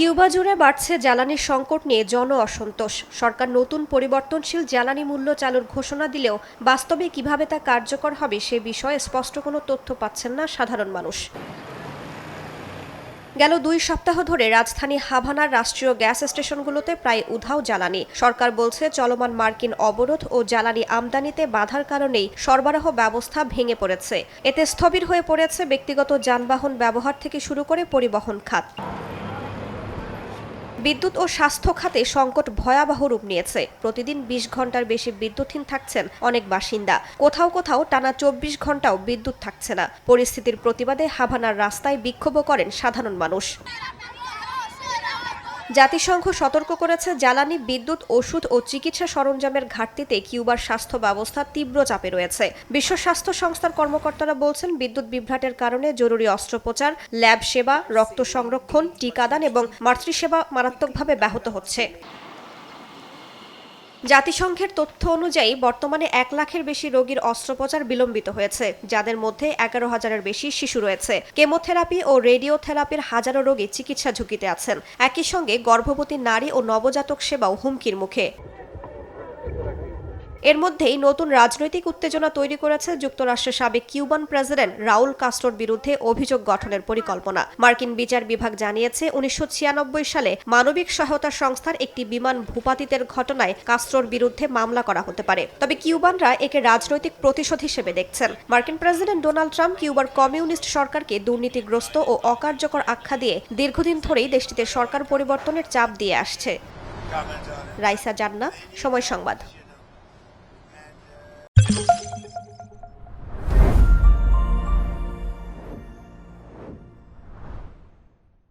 Cuba জুড়ে বাড়ছে জ্বালানির সংকট নিয়ে জন অসন্তোষ। সরকার নতুন পরিবর্তনশীল জ্বালানি মূল্য চালুর ঘোষণা দিলেও বাস্তবে কিভাবে তা কার্যকর হবে সে বিষয়ে স্পষ্ট কোনো তথ্য পাচ্ছেন না সাধারণ মানুষ। গেল 2 সপ্তাহ ধরে রাজধানী হাভানার রাষ্ট্রীয় গ্যাস স্টেশনগুলোতে প্রায় উধাও জ্বালানি। সরকার বলছে চলমান মার্কিন অবরোধ ও জ্বালানি আমদানিতে বাধার কারণেই সরবরাহ ব্যবস্থা ভেঙে পড়েছে। এতে স্থবির হয়ে পড়েছে ব্যক্তিগত যানবাহন ব্যবহার থেকে শুরু করে পরিবহন খাত। বিদ্যুৎ ও স্বাস্থ্য খাতে সংকট ভয়াবহ রূপ নিয়েছে। প্রতিদিন 20 ঘন্টার বেশি বিদ্যুৎহীন থাকছেন অনেক বাসিন্দা। কোথাও কোথাও টানা 24 ঘন্টাও বিদ্যুৎ থাকছে না। পরিস্থিতির প্রতিবাদে হাভানার রাস্তায় বিক্ষোভও করেন সাধারণ মানুষ। জাতিসংঘ সতর্ক করেছে, জ্বালানি, বিদ্যুৎ, ওষুধ ও চিকিৎসা সরঞ্জামের ঘাটতিতে কিউবার স্বাস্থ্য ব্যবস্থা তীব্র চাপে রয়েছে। বিশ্ব স্বাস্থ্য সংস্থার কর্মকর্তারা বলছেন, বিদ্যুৎ বিভ্রাটের কারণে জরুরি অস্ত্রোপচার, ল্যাব সেবা, রক্ত সংরক্ষণ, টিকাদান এবং মাতৃসেবা মারাত্মকভাবে ব্যাহত হচ্ছে। জাতিসংঘের তথ্য অনুযায়ী বর্তমানে 1 লাখের বেশি রোগীর অস্ত্রোপচার বিলম্বিত হয়েছে, যাদের মধ্যে 11,000-এর বেশি শিশু রয়েছে। কেমোথেরাপি ও রেডিওথেরাপির হাজারো রোগী চিকিৎসা ঝুঁকিতে আছেন। একই সঙ্গে গর্ভবতী নারী ও নবজাতক সেবাও হুমকির মুখে। এর মধ্যেই নতুন রাজনৈতিক উত্তেজনা তৈরি করেছে যুক্তরাষ্ট্রের সাবেক কিউবান প্রেসিডেন্ট রাউল কাস্ট্রোর বিরুদ্ধে অভিযোগ গঠনের পরিকল্পনা। মার্কিন বিচার বিভাগ জানিয়েছে, 1996 সালে মানবিক সহায়তা সংস্থার একটি বিমান ভূপাতিতের ঘটনায় কাস্ট্রোর বিরুদ্ধে মামলা করা হতে পারে। তবে কিউবানরা একে রাজনৈতিক প্রতিশোধ হিসেবে দেখছেন। মার্কিন প্রেসিডেন্ট ডোনাল্ড ট্রাম্প কিউবার কমিউনিস্ট সরকারকে দুর্নীতিগ্রস্ত ও অকার্যকর আখ্যা দিয়ে দীর্ঘদিন ধরেই দেশটিতে সরকার পরিবর্তনের চাপ দিয়ে আসছে। রাইসা জান্নাত, সময় সংবাদ।